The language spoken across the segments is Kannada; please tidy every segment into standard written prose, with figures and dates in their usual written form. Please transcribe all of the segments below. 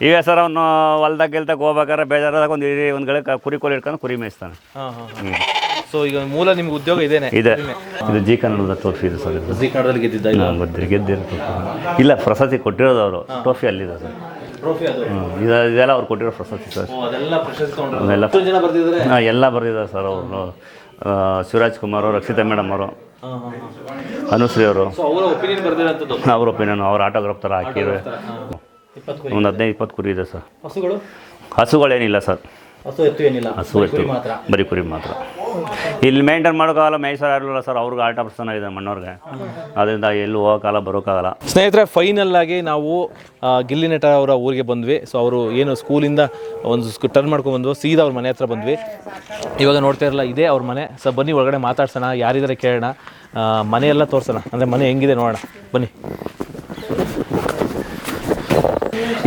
ಈಗ ಸರ್ ಅವನು ಹೊಲ್ದಾಗ ಗೆಲ್ದಾಗ ಹೋಗ್ಬೇಕಾದ್ರೆ ಬೇಜಾರಾದಾಗ ಒಂದು ಕಡೆ ಕುರಿ ಕೋಲಿ ಇಟ್ಕೊಂಡು ಕುರಿ ಮೇಯಿಸ್ತಾನೆ. ಸೊ ಈಗ ಮೂಲ ನಿಮ್ಗೆ ಉದ್ಯೋಗ ಇದೇನೆ ಇದೆ. ಇದು ಜಿ ಕನ್ನಡದ ಟ್ರೋಫಿ ಇದೆ ಸರ್. ಇದು ಜಿ ಕನ್ನಡದಲ್ಲಿ ಗೆದ್ದಿದ್ದ ಗೆದ್ದಿರೋ ಇಲ್ಲ, ಪ್ರಶಸ್ತಿ ಕೊಟ್ಟಿರೋದು ಅವರು. ಟ್ರೋಫಿ ಅಲ್ಲಿದೆ ಸರ್. ಟ್ರೋಫಿ ಅದು ಇದೆಲ್ಲ ಅವ್ರು ಕೊಟ್ಟಿರೋ ಪ್ರಶಸ್ತಿ ಸರ್. ಅದೆಲ್ಲ ಪ್ರಶಸ್ತಿ ತಗೊಂಡ್ರು. ಎಲ್ಲ ಜನ ಬರ್ತಿದ್ದಾರೆ. ಎಲ್ಲ ಬರೆದಿದ್ದಾರೆ ಸರ್. ಅವರು ಶಿವರಾಜ್ ಕುಮಾರ್ ಅವರು, ರಕ್ಷಿತಾ ಮೇಡಮ್ ಅವರು, ಅನುಶ್ರೀ ಅವರು. ಅವರ ಒಪಿನಿಯನ್ ಬರ್ದಿರೋಂಥದ್ದು. ಅವ್ರ ಒಪಿನಿಯನ್, ಅವ್ರ ಆಟೋಗ್ರಾಫ್ ಥರ ಹಾಕಿದ್ರೆ ಒಂದು 15-20 ಕುರಿ ಇದೆ ಸರ್. ಹಸುಗಳೇನಿಲ್ಲ ಸರ್. ಹಸು ಎತ್ತು ಬರೀ ಕುರಿ ಮಾತ್ರ. ಇಲ್ಲಿ ಮೇಂಟೈನ್ ಮಾಡೋಕ್ಕಾಗಲ್ಲ, ಮೇಯ್ಸರ್ ಇರಲಿಲ್ಲ ಸರ್. ಅವ್ರಿಗೆ ಆಟ ಪ್ರಸ್ಥಾನ ಇದೆ ಮಣ್ಣವ್ರಿಗೆ, ಅದರಿಂದ ಎಲ್ಲೂ ಹೋಗೋಕ್ಕಾಗಲ್ಲ, ಬರೋಕ್ಕಾಗಲ್ಲ. ಸ್ನೇಹಿತರೆ, ಫೈನಲ್ ಆಗಿ ನಾವು ಗಿಲ್ಲಿ ನಟ ಅವರ ಊರಿಗೆ ಬಂದ್ವಿ. ಸೊ ಅವರು ಏನು ಸ್ಕೂಲಿಂದ ಒಂದು ಟರ್ನ್ ಮಾಡ್ಕೊಂಡು ಬಂದ್ವು, ಸೀದಾ ಅವ್ರ ಮನೆ ಹತ್ರ ಬಂದ್ವಿ. ಇವಾಗ ನೋಡ್ತಾ ಇರಲ್ಲ, ಇದೇ ಅವ್ರ ಮನೆ. ಸೊ ಬನ್ನಿ ಒಳಗಡೆ ಮಾತಾಡ್ಸೋಣ, ಯಾರಿದ್ದಾರೆ ಕೇಳೋಣ, ಮನೆಯೆಲ್ಲ ತೋರಿಸೋಣ, ಅಂದರೆ ಮನೆ ಹೆಂಗಿದೆ ನೋಡೋಣ ಬನ್ನಿ.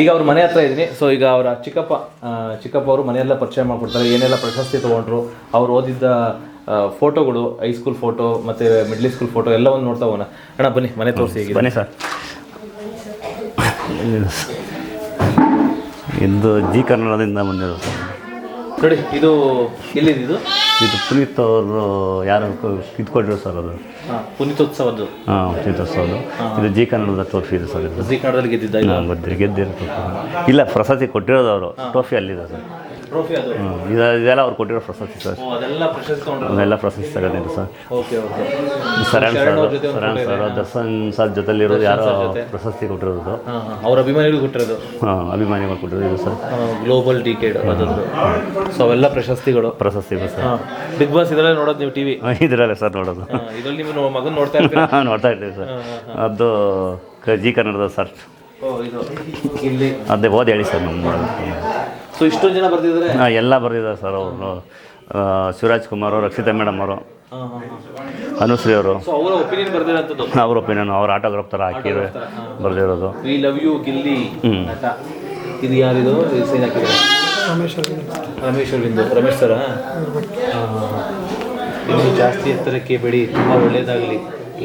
ಈಗ ಅವ್ರ ಮನೆ ಹತ್ರ ಇದ್ದೀನಿ. ಸೊ ಈಗ ಅವರ ಚಿಕ್ಕಪ್ಪ ಅವರು ಮನೆಯೆಲ್ಲ ಪರಿಚಯ ಮಾಡಿಕೊಡ್ತಾರೆ, ಏನೆಲ್ಲ ಪ್ರಶಸ್ತಿ ತೊಗೊಂಡ್ರು, ಅವ್ರು ಓದಿದ್ದ ಫೋಟೋಗಳು, ಹೈಸ್ಕೂಲ್ ಫೋಟೋ ಮತ್ತು ಮಿಡ್ಲ್ ಸ್ಕೂಲ್ ಫೋಟೋ ಎಲ್ಲವನ್ನು ನೋಡ್ತಾ ಹೋಗೋಣ. ಅಣ್ಣ ಬನ್ನಿ, ಮನೆ ತೋರಿಸಿ. ಬನ್ನಿ ಸರ್. ಇದು ಜಿ ಕನ್ನಡದಿಂದ ಬಂದಿರೋದು ಸರ್. ನೋಡಿ, ಇದು ಎಲ್ಲಿದ್ದು? ಇದು ಪುನೀತ್ ಅವರು ಯಾರು ಕಿತ್ಕೊಟ್ರು ಸರ್. ಅದು ಪುನೀತೋತ್ಸವದ್ದು. ಪುನೀತೋತ್ಸವದ್ದು. ಇದು ಜಿ ಕನ್ನಡದ ಟ್ರೋಫಿ ಇದೆ ಸರ್. ಇದು ಜಿ ಕನ್ನಡದಲ್ಲಿ ಗೆದ್ದಿರೋ ಇಲ್ಲ, ಪ್ರಶಸ್ತಿ ಕೊಟ್ಟಿರೋದು ಅವರು. ಟ್ರೋಫಿ ಅಲ್ಲಿದೆ ಸರ್. ಟ್ರೋಫಿ ಅದು ಇದೆಲ್ಲ ಅವ್ರು ಕೊಟ್ಟಿರೋ ಪ್ರಶಸ್ತಿ ಸರ್. ಅದೆಲ್ಲ ಪ್ರಶಸ್ತಿ ತಗೊಂಡಿದ್ದು sir. Saran sir, Darshan sir ಜೊತೆಲಿರೋದು ಯಾರೋ ಪ್ರಶಸ್ತಿ ಕೊಟ್ಟಿರೋದು. ಅವ್ರ ಅಭಿಮಾನಿಗಳು ಕೊಟ್ಟಿರೋದು. ಅಭಿಮಾನಿಗಳು ಕೊಟ್ಟಿರೋದು ಸರ್. ಗ್ಲೋಬಲ್ ಡಿಕೇಡ್ ಅದೊಂದು. ಸೊ ಅವೆಲ್ಲ ಪ್ರಶಸ್ತಿ ಸರ್. ಬಿಗ್ ಬಾಸ್ ಇದರಲ್ಲೇ ನೋಡೋದು ನೀವು? ಟಿವಿ ಇದರಲ್ಲೇ ಸರ್ ನೋಡೋದು. ಇದರಲ್ಲಿ ನಿಮ್ಮ ಮಗನ ನೋಡ್ತಾ ಇರ್ತೀವಿ ಸರ್. ಅದು ಜಿ ಕನ್ನಡದ ಸರ್. ಅದೇ ಓದಿ ಹೇಳಿ ಸರ್ ನಮ್ಮ. ಸೊ ಇಷ್ಟೊಂದು ಜನ ಬರ್ತಿದ್ದಾರೆ. ಎಲ್ಲ ಬರ್ದಿದ್ದಾರೆ ಸರ್. ಅವರು ಶಿವರಾಜ್ ಕುಮಾರ್ ಅವರು, ರಕ್ಷಿತಾ ಮೇಡಮ್ ಅವರು, ಅನುಶ್ರೀ ಅವರು. ಅವರ ಒಪಿನಿಯನ್ ಬರ್ದಿರೋಂಥದ್ದು. ಅವ್ರ ಒಪಿನಿಯನ್, ಅವ್ರ ಆಟೋಗ್ರಾಫ್ ಥರ ಹಾಕಿದ್ರೆ ಬರ್ದಿರೋದು. We love you Gilli. ಇದು ಯಾರಿದು? ಸೈನ್ ಹಾಕಿದ್ದಾರೆ ರಮೇಶ್ ಅರವಿಂದ್. ರಮೇಶ್ ಸರ, ಇನ್ನು ಜಾಸ್ತಿ ಎತ್ತರಕ್ಕೆ ಬೆಳಿ, ತುಂಬ ಒಳ್ಳೇದಾಗಲಿ,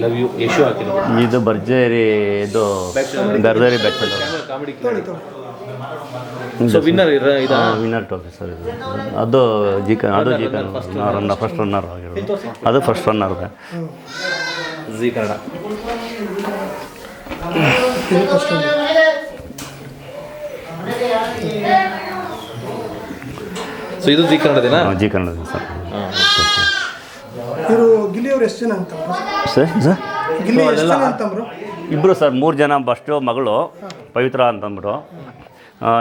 ಲವ್ ಯು. ಯಶು ಹಾಕಿದ್ರು. ಇದು ಭರ್ಜರಿ, ಇದು ಗರ್ದರಿ ಬ್ಯಾಚುಲರ್ ವಿನ್ನರ್ ಟ್ರೋಫಿ ಸರ್. ಇದು ಅದು ಜಿ ಕನ್ನಡ ಫಸ್ಟ್ ರನ್ನರ್ ಆಗಿರೋದು. ಅದು ಫಸ್ಟ್ ರನ್ನರ್ ಇದೆ ಜಿ ಕನ್ನಡ. ಸೊ ಇದು ಜಿ ಕನ್ನಡದೇನಾ? ಜಿ ಕನ್ನಡ ಸರ್. ಇವರು ಗಿಲ್ಲಿ ಅವರು ಎಷ್ಟು ಜನ ಅಂತ ಸರ್? ಗಿಲ್ಲಿ ಎಷ್ಟು ಜನ ಅಂತಂದ್ರು? ಇಬ್ಬರು ಸರ್. 3 ಜನ. ಫಸ್ಟು ಮಗಳು ಪವಿತ್ರ ಅಂತಂದ್ಬಿಟ್ಟು,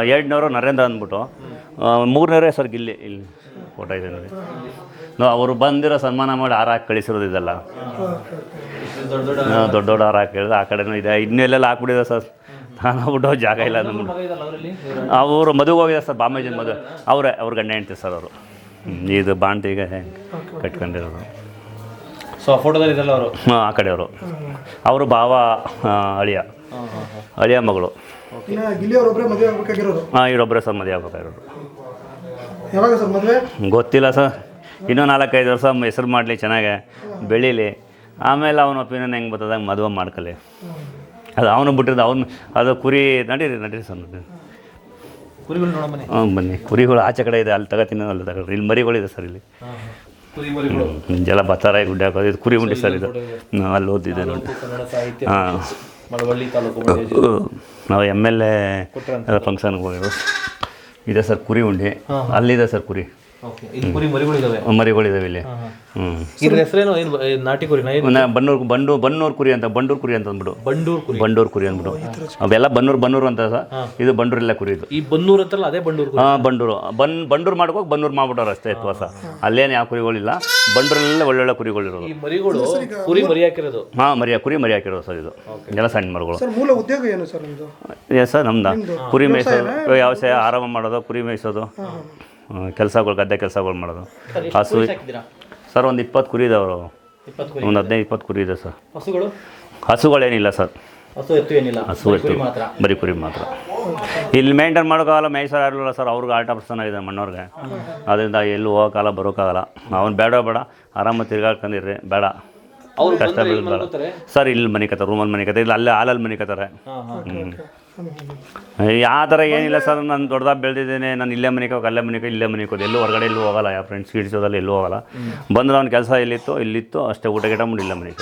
2ನೇವರು ನರೇಂದ್ರ ಅಂದ್ಬಿಟ್ಟು, 3ನೇವರೇ ಸರ್ ಗಿಲ್ಲಿ. ಇಲ್ಲಿ ಫೋಟೋ ಇದೆ ನೋಡಿ. ಅವರು ಬಂದಿರೋ ಸನ್ಮಾನ ಮಾಡಿ ಹಾರ ಹಾಕಿ ಕಳಿಸಿರೋದು. ಇದೆಲ್ಲ ದೊಡ್ಡ ದೊಡ್ಡ ಹಾರ ಹಾಕಿ ಹೇಳಿದ್ರೆ ಆ ಕಡೆನೂ ಇದೆ. ಇನ್ನೆಲ್ಲೆಲ್ಲ ಹಾಕ್ಬಿಟ್ಟಿದೆ ಸರ್. ತಾನಾಗ್ಬಿಟ್ಟು ಜಾಗ ಇಲ್ಲ ಅಂದ್ಬಿಟ್ಟು ಅವರು ಮದುವೆಗೆ ಹೋಗಿದ್ದಾರೆ ಸರ್. ಬಾಮೇಜನ್ ಮದುವೆ ಅವ್ರ ಗಂಡ ಹೆಂಡ್ತಿ ಸರ್ ಅವರು. ಇದು ಬಾಂಟಿಗೆ ಕಟ್ಕೊಂಡಿರೋದು. ಸೊ ಆ ಫೋಟೋದಲ್ಲಿ ಇದೆಲ್ಲ ಅವರು. ಆ ಕಡೆಯವರು. ಅವರು ಭಾವ ಅಳಿಯ ಮಗಳು. ಗಿಲ್ಲಿ ಅವರೊಬ್ಬರೇ ಮದುವೆ ಆಗಬೇಕಾಗಿರೋದು? ಇವರೊಬ್ಬರೇ ಸರ್ ಮದುವೆ ಆಗಬೇಕಾಗಿರೋದು. ಯಾವಾಗ ಸರ್ ಮದುವೆ? ಗೊತ್ತಿಲ್ಲ ಸರ್. ಇನ್ನೂ 4-5 ವರ್ಷ ಹೆಸರು ಮಾಡಲಿ, ಚೆನ್ನಾಗೆ ಬೆಳೀಲಿ, ಆಮೇಲೆ ಅವನ ಒಪಿನಿಯನ್ ಹೆಂಗೆ ಬರ್ತದೆ ಹಂಗೆ ಮದುವೆ ಮಾಡ್ಕೊಳ್ಳಿ. ಅದು ಅವನು ಬಿಟ್ಟಿರೋದು. ಅದು ಕುರಿ ನಡೀರಿ ಸರ್. ಕುರಿಗಳು ನೋಡೋಣ. ಬನ್ನಿ. ಕುರಿಗಳು ಆಚೆ ಕಡೆ ಇದೆ, ಅಲ್ಲಿ ತಗೋತೀನಿ, ಅಲ್ಲಿ ತಗೊಳ್ರಿ. ಇಲ್ಲಿ ಮರಿಗಳಿದೆ ಸರ್. ಇಲ್ಲಿ ಜಲ ಬತ್ತಾರ ಗುಡ್ಡೆ ಹಾಕೋದು. ಇದು ಕುರಿ ಉಂಡಿ ಸರ್. ಇದು ಅಲ್ಲಿ ಓದಿದೆ ನೋಡಿ. ಹಾಂ, ನಾವು MLA ಫಂಕ್ಷನ್ಗೆ ಹೋಗಿರೋ ಇದೆ ಸರ್. ಕುರಿ ಉಂಡಿ ಅಲ್ಲಿದೆ ಸರ್. ಕುರಿ ಮರಿಗಳಿದಾವೆ ಇಲ್ಲಿ. ಇದ್ರ ಹೆಸರೇನು? ನಾಟಿ ಕುರಿ? ಬನ್ನೂರು ಕುರಿ ಅಂತ ಅಂದ್ಬಿಟ್ಟು. ಬಂಡೂರು ಕುರಿ ಅಂದ್ಬಿಟ್ಟು. ಅವೆಲ್ಲ ಬನ್ನೂರು ಅಂತ ಸರ್. ಇದು ಬಂಡೂರಿಲ್ಲ ಕುರಿ. ಇದು ಈ ಬನ್ನೂರು ಅಂತಲ್ಲ, ಅದೇ ಬಂಡೂರು. ಬಂಡೂರು ಮಾಡ್ಕೋಗಿ ಬನ್ನೂರು ಮಾಡ್ಬಿಟ್ಟವ್ರು ಅಷ್ಟೇ. ಹೊಸ ಅಲ್ಲೇನು ಯಾವ ಕುರಿಗಳಿಲ್ಲ. ಬಂಡೂರಲ್ಲೇ ಒಳ್ಳೊಳ್ಳೆ ಕುರಿಗಳಿರೋದು. ಕುರಿ ಮರಿ ಹಾಕಿರೋದು. ಕುರಿ ಮರಿ ಹಾಕಿರೋದು ಸರ್. ಇದು ಎಲ್ಲ ಸಣ್ಣ ಮರಿಗಳು. ಮೂಲ ಉದ್ಯೋಗ ಏನು ಸರ್ ನಿಮ್ಮದು? ಸರ್ ನಮ್ದು ಕುರಿ ಮೇಯಿಸೋದು, ವ್ಯವಸಾಯ ಆರಾಮ ಮಾಡೋದು, ಕುರಿ ಮೇಯಿಸೋದು, ಕೆಲಸಗಳು, ಗದ್ದೆ ಕೆಲಸಗಳು ಮಾಡೋದು. ಹಸು ಸರ್ ಒಂದು 20 ಕುರಿ ಇದಾವೆ. ಒಂದು 15-20 ಕುರಿ ಇದೆ ಸರ್. ಹಸುಗಳೇನಿಲ್ಲ ಸರ್. ಹಸು ಎತ್ತು ಬರೀ ಕುರಿ ಮಾತ್ರ. ಇಲ್ಲಿ ಮೇಂಟೈನ್ ಮಾಡೋಕ್ಕಾಗಲ್ಲ, ಮೇಯ್ಸರ್ ಇರಲಿಲ್ಲ ಸರ್. ಅವ್ರಿಗೆ ಆಟ ಪ್ರಸ್ಥಾನ ಇದೆ ಮಣ್ಣವ್ರಿಗೆ, ಅದರಿಂದ ಎಲ್ಲೂ ಹೋಗೋಕ್ಕಾಗಲ್ಲ, ಬರೋಕ್ಕಾಗಲ್ಲ. ಅವ್ನು ಬೇಡ ಆರಾಮಾಗಿ ತಿರ್ಗಾಡ್ಕೊಂಡಿರ್ರಿ, ಬೇಡ ಕಷ್ಟ ಬೀಳೋದು ಬೇಡ ಸರ್. ಇಲ್ಲಿ ಮನಿಕತ್ತಾರೆ, ರೂಮಲ್ಲಿ ಮನಿಕತ್ತಾರೆ, ಇಲ್ಲ ಅಲ್ಲೇ ಹಾಲಲ್ಲಿ ಮನಿಕತ್ತಾರೆ. ಆ ಥರ ಏನಿಲ್ಲ ಸರ್, ನಾನು ದೊಡ್ಡದಾಗಿ ಬೆಳೆದಿದ್ದೇನೆ, ನಾನು ಇಲ್ಲೇ ಮನೆಗೆ ಹೋಗಿ ಅಲ್ಲೇ ಮನೆಗೆ ಇಲ್ಲೇ ಮನೆಗೆ ಹೋಗಿ ಎಲ್ಲೂ ಹೊರಗಡೆ ಎಲ್ಲೂ ಹೋಗಲ್ಲ, ಯಾವ ಫ್ರೆಂಡ್ಸ್ ಗಿಡ್ಸೋದಲ್ಲ ಎಲ್ಲೂ ಹೋಗಲ್ಲ. ಬಂದ್ರೆ ಅವ್ನ ಕೆಲಸ ಇಲ್ಲಿತ್ತು ಅಷ್ಟೇ, ಊಟ ಗಿಟ ಮಾಡಿ ಇಲ್ಲ ಮನೆಗೆ.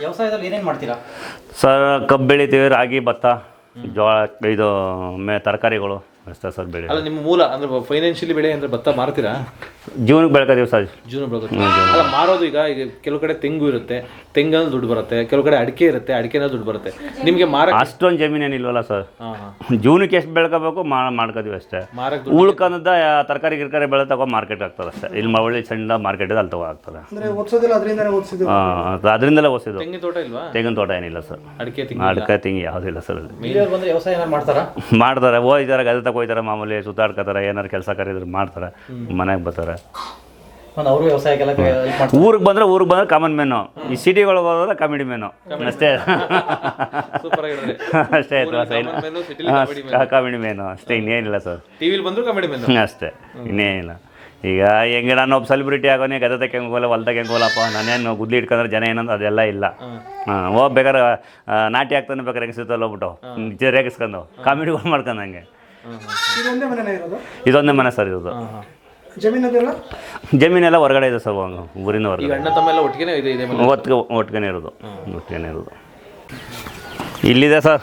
ವ್ಯವಸಾಯದಲ್ಲಿ ಏನೇನು ಮಾಡ್ತೀರಾ ಸರ್? ಕಬ್ಬು ಬೆಳಿತೀವಿ, ರಾಗಿ, ಭತ್ತ, ಜೋಳ, ಇದು ತರಕಾರಿಗಳು ಅಷ್ಟೇ ಸರ್ ಬೆಳೆ. ಅಲ್ಲ ನಿಮ್ಮ ಮೂಲ ಅಂದ್ರೆ ಫೈನಾನ್ಷಿಯಲಿ ಬೆಳೆ ಅಂದ್ರೆ ಭತ್ತ ಮಾರ್ತೀರಾ? ಜೀವನಕ್ಕೆ ಬೆಳ್ಕೋತೀವಿ ಸರ್. ಜೀವನ ಬೆಳಗುತ್ತೆ. ಅಲ್ಲ ಮಾರೋದು ಈಗ ಕೆಲವು ಕಡೆ ತೆಂಗು ಇರುತ್ತೆ, ತೆಂಗಲ್ಲಿ ದುಡ್ಡು ಬರುತ್ತೆ, ಕೆಲವು ಕಡೆ ಅಡಿಕೆ ಇರುತ್ತೆ, ಅಡಿಕೆನಲ್ಲಿ ದುಡ್ಡು ಬರುತ್ತೆ. ನಿಮಗೆ ಅಷ್ಟೊಂದು ಜಮೀನೇನಿಲ್ವಲ್ಲ ಸರ್, ಜೀವನಕ್ಕೆ ಎಷ್ಟು ಬೆಳ್ಕೋಬೇಕು ಮಾಡ್ಕೋತೀವಿ ಅಷ್ಟೇ. ಉಳ್ಕೊಂಡ ತರಕಾರಿ ಗಿರ್ಕಾರಿ ಬೆಳೆ ತಗೋ ಮಾರ್ಕೆಟ್ ಆಗ್ತದೆ ಅಷ್ಟೇ. ಇಲ್ಲಿ ಒಳ್ಳೆ ಸಣ್ಣ ಮಾರ್ಕೆಟ್ ಇದೆ, ಅಲ್ಲಿ ತಗೋ ಆಗ್ತದೆ. ಅದರಿಂದಲೇ ಓದಿಸಿದ್ದು. ತೆಂಗಿನ ತೋಟ ಇಲ್ವಾ? ತೆಂಗಿನ ತೋಟ ಏನಿಲ್ಲ ಸರ್. ಅಡಿಕೆ ತೆಂಗಿ ಯಾವುದಿಲ್ಲ ಸರ್. ಬಂದ್ರೆ ವ್ಯವಸಾಯ ಮಾಡ್ತಾರಾ? ಮಾಡ್ತಾರೆ, ಹೋಗ್ತಾರೆ, ಗದೆ ತಗೋಯ್ತಾರೆ, ಮಾಮೂಲಿ ಸುತ್ತಾಡ್ಕೋತಾರೆ, ಏನಾರು ಕೆಲಸ ಕರೀದ್ರು ಮಾಡ್ತಾರೆ, ಮನೆಗೆ ಬರ್ತಾರೆ. ಅವರು ವ್ಯವಸಾಯಕ್ಕೆಲ್ಲ ಊರಿಗೆ ಬಂದ್ರೆ ಕಾಮನ್ ಮೆನು, ಈ ಸಿಟಿಗಳಿಗೆ ಹೋದ್ರೆ ಕಾಮಿಡಿ ಮೆನು ಅಷ್ಟೇ. ಅಷ್ಟೇ ಆಯ್ತು, ಕಾಮಿಡಿ ಮೆನು ಅಷ್ಟೇ, ಇನ್ನೇನಿಲ್ಲ ಸರ್. ಟಿವಿಲಿ ಬಂದ್ರು ಕಾಮಿಡಿ ಮೆನು ಅಷ್ಟೇ, ಇನ್ನೇನಿಲ್ಲ. ಈಗ ಹೆಂಗೆ ನಾನು ಒಬ್ಬ ಸೆಲೆಬ್ರಿಟಿ ಆಗೋನೆ, ಗದೆ ತಕ್ಕ ಹೆಂಗೋಲ್ಲ, ಹೊಲ್ದಾಗ ಹೆಂಗೋಲ್ಲಪ್ಪ, ನಾನೇನು ಗುದ್ಲಿ ಇಟ್ಕೊಂಡ್ರೆ ಜನ ಏನಂದ್ರೆ ಅದೆಲ್ಲ ಇಲ್ಲ. ಹೋಗ್ಬೇಕಾರೆ ನಾಟಿ ಆಗ್ತಾನೆ ಬೇಕಾರೆ ಹೆಂಗಸಿತ್ತಲ್ಲ ಹೋಗ್ಬಿಟ್ಟು ರೇಗಿಸ್ಕೊಂಡು ಕಾಮಿಡಿಗಳು ಮಾಡ್ಕೊಂಡು ಹಂಗೆ. ಇದೊಂದೇ ಮನೆ ಸರ್ ಇರೋದು. ಜಮೀನೆಲ್ಲ ಹೊರಗಡೆ ಇದೆ ಸರ್, ಊರಿನ ಹೊರಗಡೆ. ಒಟ್ಟಿಗೆ ಇರೋದು. ಇಲ್ಲಿದೆ ಸರ್.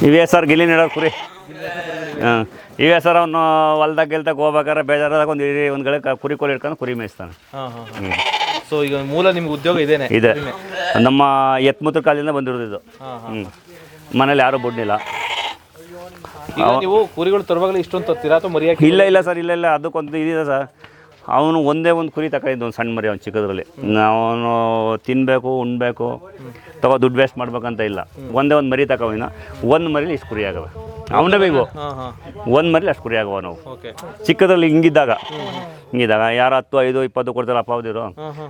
ಇವೇ ಸರ್ ಗಿಲ್ಲಿ ನೆಡೋರು ಕುರಿ. ಹಾಂ, ಇವೇ ಸರ್. ಅವನು ಹೊಲ್ದಾಗ ಹೋಗ್ಬೇಕಾರೆ ಬೇಜಾರಾದಾಗ ಒಂದು ಗಳಿಗೆ ಕುರಿ ಕೋಲಿ ಇಟ್ಕೊಂಡು ಕುರಿ ಮೇಯಿಸ್ತಾನೆ. ಸೊ ಈಗ ಮೂಲ ನಿಮ್ಗೆ ಉದ್ಯೋಗ ಇದೆ. ನಮ್ಮ ಎತ್ಮೂತ್ರ ಕಾಲಿಂದ ಬಂದಿರೋದು ಇದು. ಮನೇಲಿ ಯಾರೂ ಬಿಡ್ನಿಲ್ಲ. ನೀವು ಕುರಿಗಳು ತರುವಾಗಲೇ ಇಷ್ಟೊಂದು ತರ್ತೀರಾ ಅಥವಾ ಮರಿಯಾಗಿ? ಇಲ್ಲ ಸರ್, ಇಲ್ಲ ಅದಕ್ಕೊಂದು ಇದಿದೆ ಸರ್. ಅವನು ಒಂದೇ ಒಂದು ಕುರಿ ತಗೊಂಡಿದ್ದು, ಒಂದು ಸಣ್ಣ ಮರಿ, ಅವ್ನು ಚಿಕ್ಕದ್ರಲ್ಲಿ. ಅವನು ತಿನ್ನಬೇಕು, ಉಣ್ಬೇಕು, ದುಡ್ಡು ವೇಸ್ಟ್ ಮಾಡ್ಬೇಕಂತ ಇಲ್ಲ. ಒಂದೇ ಒಂದು ಮರಿ ತಗೋವಿನ, ಒಂದು ಮರಿಲಿ ಇಷ್ಟು ಕುರಿ ಆಗವೆ. ಅವನೇ ಬೇಕು, ಒಂದು ಮರಿಲಿ ಅಷ್ಟು ಕುರಿ ಆಗವ. ನಾವು ಚಿಕ್ಕದ್ರಲ್ಲಿ ಹಿಂಗಿದ್ದಾಗ ಯಾರು 10, 5, 20 ಕೊಡ್ತಾರೆ ಅಪ್ಪಾವ್ದಿರು,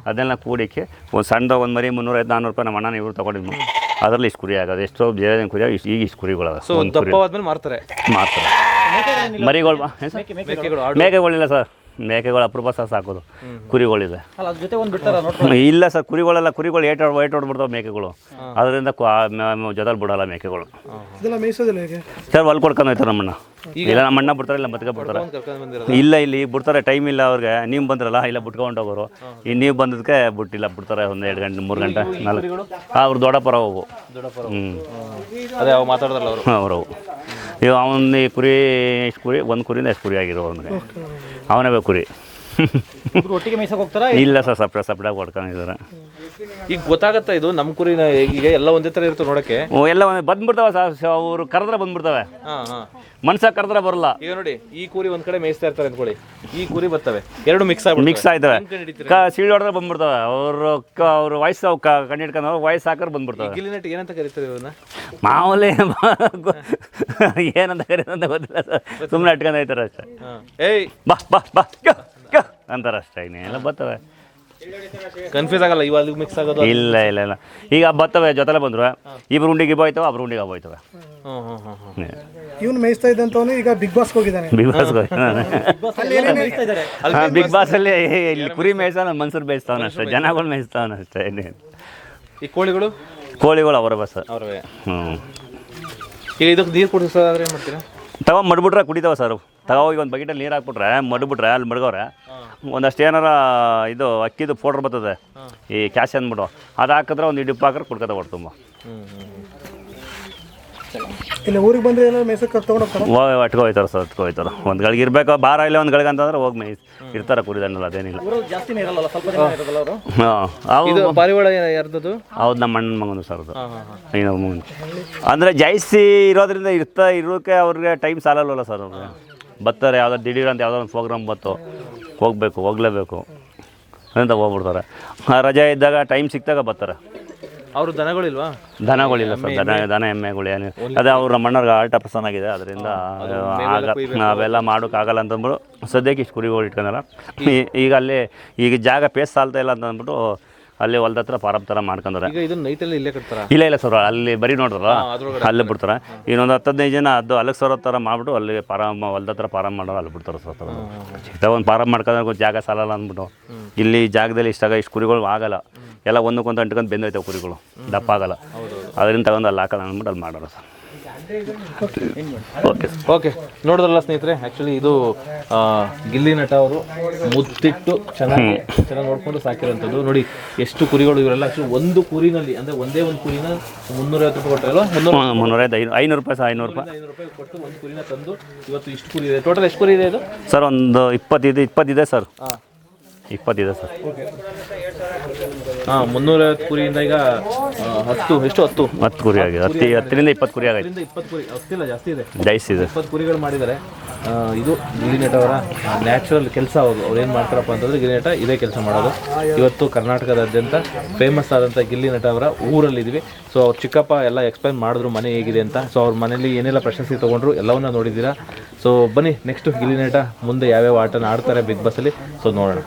ಅದನ್ನೆಲ್ಲ ಕೂಡಿಕ್ಕೆ ಒಂದು ಸಣ್ಣದ ಒಂದು ಮರಿ 350-400 ರೂಪಾಯಿ ನಮ್ಮ ಅಣ್ಣನ ಇವರು ತಗೊಂಡಿದ್ದು. ಅದರಲ್ಲಿ ಇಷ್ಟು ಕುರಿ ಆಗೋದು. ಎಷ್ಟೋ ಬೇರೆ ಕುರಿ ಈಗ ಇಷ್ಟು ಕುರಿಗಳು ಮಾರ್ತಾರೆ. ಮರಿಗಳು ಮೇಕೆಗಳಿಲ್ಲ ಸರ್, ಮೇಕೆಗಳು ಅಪರೂಪ ಸಹ ಸಾಕೋದು. ಕುರಿಗಳಿದೆ. ಇಲ್ಲ ಸರ್, ಕುರಿಗಳು ಏಟ್ ಹೊಡ್ಬಿಡ್ತಾವೆ ಮೇಕೆಗಳು. ಅದರಿಂದ ಜೊತೆಲಿ ಬಿಡಲ್ಲ ಮೇಕೆಗಳು. ಸರ್ ಹೊಲ್ ಕೊಡ್ಕೊಂಡು ಹೋಯ್ತಾರೆ ನಮ್ಮಣ್ಣ. ಇಲ್ಲ ನಮ್ಮಣ್ಣ ಬಿಡ್ತಾರೆ, ಇಲ್ಲ ಮತ್ಗೆ ಬಿಡ್ತಾರೆ. ಇಲ್ಲ ಇಲ್ಲಿ ಬಿಡ್ತಾರೆ, ಟೈಮ್ ಇಲ್ಲ ಅವ್ರಿಗೆ. ನೀವು ಬಂದ್ರಲ್ಲ, ಇಲ್ಲ ಬಿಟ್ಕೊಂಡು ಹೋಗೋರು. ಈಗ ನೀವು ಬಂದದಕ್ಕೆ ಬಿಡ್ತಾರೆ. ಒಂದು 2 ಗಂಟೆ 3 ಗಂಟೆ 4. ಅವ್ರು ದೊಡ್ಡಪರ ಹೋಗು. ಮಾತಾಡೋದಲ್ಲ ಅವರು. ಇವಾಗ ಅವನ ಈ ಕುರಿ ಎಷ್ಟು ಕುರಿ, ಒಂದು ಕುರಿಯಿಂದ ಎಷ್ಟು ಕುರಿ ಆಗಿರೋ ಅವನಿಗೆ, ಅವನೇ ಬೇಕು ಕುರಿ. ಒಟ್ಟಿಗೆ ಮೇಯ್ಸಕ್ಕೆ ಹೋಗ್ತಾರಾ? ಇಲ್ಲ ಸರ್, ಸಪ್ರೇಟಾಗಿ ಹೊಡ್ಕೊಂಡಿದ್ದಾರೆ. ಈಗ ಗೊತ್ತಾಗತ್ತಾ ಇದು ನಮ್ಮ ಕುರಿನ? ಈಗ ಎಲ್ಲ ಒಂದೇ ಥರ ಇರ್ತವೆ ನೋಡೋಕ್ಕೆ. ಎಲ್ಲ ಬಂದ್ಬಿಡ್ತಾವೆ ಸರ್, ಅವರು ಕರೆದ್ರೆ ಬಂದ್ಬಿಡ್ತವೆ. ಮನ್ಸ ಕರೆದ್ರೆ ಬರಲ್ಲ. ಈಗ ನೋಡಿ, ಈ ಕುರಿ ಒಂದ್ ಕಡೆ ಮೇಯಿಸ್ತಾ ಇರ್ತಾರೆ ಅಂದ್ಕೊಳ್ಳಿ, ಈ ಕುರಿ ಬರ್ತವೆ, ಎರಡು ಮಿಕ್ಸ್ ಆಯ್ತವೆ. ಸೀಳ್ ಹೊಡೆದ್ರೆ ಬಂದ್ಬಿಡ್ತವೆ. ಅವ್ರ ವಯಸ್ಸು ಕಂಡಿಡ್ಕೊಂಡು ವಯಸ್ಸು ಹಾಕರ್ ಬಂದ್ಬಿಡ್ತವೆ. ಗಿಲ್ಲಿ ನಟ್ ಏನಂತ ಕರೀತಾರೆ ಇವನ್ನ? ಮಾಮೂಲಿ ಏನಂತ ಕರೀತಂತ ಗೊತ್ತಿಲ್ಲ ಸರ್, ಸುಮ್ಮನೆ ಇಟ್ಕೊಂಡು ಹೋಯ್ತಾರೆ ಅಷ್ಟೇ. ಏಯ್ ಬಾ ಬಾ ಬಾ ಅಂತಾರೆ ಅಷ್ಟೇ. ಇನ್ನೆಲ್ಲ ಬರ್ತವೆ. ಕನ್ಫ್ಯೂಸ್ ಆಗಲ್ಲ ಇವಾಗ ಮಿಕ್ಸ್ ಆಗೋದು? ಇಲ್ಲ ಈಗ ಬರ್ತವೆ, ಜೊತೆಲೆ ಬಂದ್ರು, ಇಬ್ರು ಉಂಡಿಗೆ ಹೋಯ್ತವೆ, ಒಬ್ರು ಉಂಡಿಗೆ ಹೋಯ್ತವೆ. ಇವನು ಮೇಯಿಸ್ತಾ ಇದ್ದಂತವನು ಈಗ ಬಿಗ್ ಬಾಸ್ ಹೋಗಿದ್ದಾನೆ. ಬಿಗ್ ಬಾಸ್ ಅಲ್ಲಿ ಇಲ್ಲಿ ಕುರಿ ಮೇಯಿಸ್ತಾವ, ಮನ್ಸೂರು ಬೇಯಿಸ್ತಾವನ ಅಷ್ಟೇ, ಜನಗಳು ಮೇಯಿಸ್ತಾವನ ಅಷ್ಟೇ. ಈ ಕೋಳಿಗಳು ಅವರ ಬಸ್ ಅವ್ರವೇ. ಈಗ ಇದಕ್ಕೆ ನೀರು ಕುಡಿಸೋದಾದ್ರೆ ಏನು ಮಾಡ್ತೀರಾ? ಮಡ್ಬಿಟ್ರೆ ಕುಡಿತಾವ ಸರ್. ಹೋಗಿ ಒಂದು ಬಕೆಟಲ್ಲಿ ನೀರು ಹಾಕ್ಬಿಟ್ರೆ ಮಡ್ಬಿಟ್ರೆ ಅಲ್ಲಿ ಮಡ್ಗವ್ರೆ ಒಂದಷ್ಟು ಏನಾರ ಇದು ಅಕ್ಕಿದು ಪೌಡ್ರ್ ಬರ್ತದೆ, ಈ ಕ್ಯಾಶ್ ಅಂದ್ಬಿಟ್ಟು, ಅದು ಹಾಕಿದ್ರೆ ಒಂದು ಡಿಪ್ ಹಾಕಿದ್ರೆ ಕುಡ್ಕೊತ ಹೊಡ್ ತುಂಬ. ಇಲ್ಲ ಊರಿಗೆ ಬಂದರೆ ಎಲ್ಲ ಮೇಯ್ಸಕ್ಕೆ ತೊಗೊಂಡು ಒಟ್ಟಿಗೆ ಹೋಯ್ತಾರೆ ಸರ್, ಹೋಯ್ತಾರೆ. ಒಂದು ಗಳಿಗೆ ಇರಬೇಕು, ಬಾರ ಇಲ್ಲ ಒಂದು ಗಳಿಗೆ ಅಂತಂದ್ರೆ ಹೋಗಿ ಇರ್ತಾರೆ ಕುರಿದನ್ನೆಲ್ಲ, ಅದೇನಿಲ್ಲ. ಹಾಂ, ಪಾರಿವಾಳ ಯಾರ್ದದು? ಹೌದು, ನಮ್ಮ ಅಣ್ಣನ ಮಗನು ಸರ್ ಅದು. ಅಂದರೆ ಜಾಸ್ತಿ ಇರೋದ್ರಿಂದ ಇರೋಕ್ಕೆ ಅವ್ರಿಗೆ ಟೈಮ್ ಸಾಲಲ್ವಲ್ಲ ಸರ್. ಅವ್ರಿಗೆ ಬರ್ತಾರೆ, ಯಾವ್ದಾರು ದಿಢೀರ್ ಅಂತ ಯಾವ್ದಾದ್ರು ಒಂದು ಪ್ರೋಗ್ರಾಮ್ ಬಂತು, ಹೋಗಲೇಬೇಕು ಅಂತ ಹೋಗ್ಬಿಡ್ತಾರೆ. ರಜೆ ಇದ್ದಾಗ ಟೈಮ್ ಸಿಕ್ತಾಗ ಬರ್ತಾರೆ. ಅವರು ದನಗಳಿಲ್ವಾ? ದನಗಳಿಲ್ಲ ಸರ್, ದನ ಎಮ್ಮೆಗಳು ಏನು. ಅದೇ ಅವ್ರು ನಮ್ಮ ಅಣ್ಣವ್ರಿಗೆ ಆಲ್ಟ್ ಆಪರೇಷನ್ ಆಗಿದೆ, ಅದರಿಂದ ಅವೆಲ್ಲ ಮಾಡೋಕ್ಕಾಗಲ್ಲ ಅಂತಂದ್ಬಿಟ್ಟು ಸದ್ಯಕ್ಕೆ ಇಷ್ಟು ಕುರಿಗಳು ಇಟ್ಕೊಂಡಲ್ಲ. ಈಗ ಜಾಗ ಪೇಸ್ ಸಾಲ್ತಾ ಇಲ್ಲ ಅಂತ ಅಂದ್ಬಿಟ್ಟು ಅಲ್ಲಿ ಹೊಲ್ದ ಹತ್ರ ಫಾರಮ್ ಥರ ಮಾಡ್ಕೊಂಡ್ರೆ. ಈಗ ಇದನ್ನ ನೈಟಲ್ಲಿ ಇಲ್ಲೇ ಕಟ್ತಾರ? ಇಲ್ಲ ಸರ್, ಅಲ್ಲಿ ಬರೀ ನೋಡ್ರಲ್ಲ ಅಲ್ಲೇ ಬಿಡ್ತಾರೆ. ಇನ್ನೊಂದು 10-15 ಜನ ಅದು ಅಲಕ್ ಸರೋ ಥರ ಮಾಡ್ಬಿಟ್ಟು ಅಲ್ಲಿ ಫಾರಮ್ ಹೊಲ್ದ ಹತ್ರ ಫಾರಮ್ ಮಾಡೋರು ಅಲ್ಲಿ ಬಿಡ್ತಾರೆ ಸರ್. ಚಿಕ್ಕ ಒಂದು ಫಾರಮ್ ಮಾಡ್ಕೊಂಡ್ರೆ ಜಾಗ ಸಾಲಲ್ಲ ಅಂದ್ಬಿಟ್ಟು ಇಲ್ಲಿ ಜಾಗದಲ್ಲಿ ಇಷ್ಟು ಕುರಿಗಳು ಆಗಲ್ಲ, ಎಲ್ಲ ಒಂದಕ್ಕೊಂದು ಅಂಟ್ಕೊಂಡು ಬೆಂದೋಯ್ತಾವೆ ಕುರಿಗಳು, ದಪ್ಪ ಆಗಲ್ಲ. ಅದರಿಂದ ತಗೊಂಡು ಅಲ್ಲಿ ಹಾಕೋಣ ಅಂದ್ಬಿಟ್ಟು ಅಲ್ಲಿ ಮಾಡೋರು ಸರ್. ಓಕೆ, ನೋಡಿದ್ರಲ್ಲ ಸ್ನೇಹಿತರೆ, ಆ್ಯಕ್ಚುಲಿ ಇದು ಗಿಲ್ಲಿ ನಟ ಅವರು ಮುತ್ತಿಟ್ಟು ಚೆನ್ನಾಗಿ ನೋಡ್ಕೊಂಡು ಸಾಕಿರೋಂಥದ್ದು. ನೋಡಿ ಎಷ್ಟು ಕುರಿಗಳು ಇವರೆಲ್ಲ. ಆ್ಯಕ್ಚುಲಿ ಒಂದು ಕುರಿನಲ್ಲಿ ಅಂದರೆ ಒಂದೇ ಒಂದು ಕುರಿನ 350 ರೂಪಾಯಿ ಕೊಟ್ಟರಲ್ಲ, 500 ರೂಪಾಯಿ ಸರ್, 500 ರೂಪಾಯಿ ಕೊಟ್ಟು ಒಂದು ಕುರಿನ ತಂದು ಇವತ್ತು ಇಷ್ಟು ಕುರಿ ಇದೆ. ಟೋಟಲ್ ಎಷ್ಟು ಕುರಿ ಇದೆ ಇದು ಸರ್? ಒಂದು 20 ಇದೆ ಸರ್. 20 ಇದೆ ಸರ್. 350 ಕುರಿಯಿಂದ ಈಗ 10 ಕುರಿ ಆಗಿದೆ. 10ರಿಂದ 20 ಕುರಿ ಆಗೈತೆ. 20 ಕುರಿ ಅಷ್ಟಿಲ್ಲ, ಜಾಸ್ತಿ ಇದೆ. ಜಾಸ್ತಿ ಇದೆ. 20 ಕುರಿಗಳು ಮಾಡಿದ್ದಾರೆ. ಇದು ಗಿಲ್ಲಿ ನಟ ಅವರ ನ್ಯಾಚುರಲ್ ಕೆಲಸ. ಅವ್ರು ಏನು ಮಾಡ್ತಾರಪ್ಪ ಅಂತಂದರೆ, ಗಿಲ್ಲಿ ನಟ ಇದೇ ಕೆಲಸ ಮಾಡೋದು. ಇವತ್ತು ಕರ್ನಾಟಕದಾದ್ಯಂತ ಫೇಮಸ್ ಆದಂಥ ಗಿಲ್ಲಿ ನಟ ಅವರ ಊರಲ್ಲಿದ್ದೀವಿ. ಸೊ ಅವ್ರ ಚಿಕ್ಕಪ್ಪ ಎಲ್ಲ ಎಕ್ಸ್ಪ್ಲೈನ್ ಮಾಡಿದ್ರು ಮನೆ ಹೇಗಿದೆ ಅಂತ. ಸೊ ಅವ್ರ ಮನೇಲಿ ಏನೆಲ್ಲ ಪ್ರಶಸ್ತಿ ತೊಗೊಂಡ್ರು ಎಲ್ಲವನ್ನ ನೋಡಿದ್ದೀರಾ. ಸೊ ಬನ್ನಿ, ನೆಕ್ಸ್ಟ್ ಗಿಲ್ಲಿ ನಟ ಮುಂದೆ ಯಾವ್ಯಾವ ಆಟನ ಆಡ್ತಾರೆ ಬಿಗ್ ಬಾಸಲ್ಲಿ, ಸೊ ನೋಡೋಣ.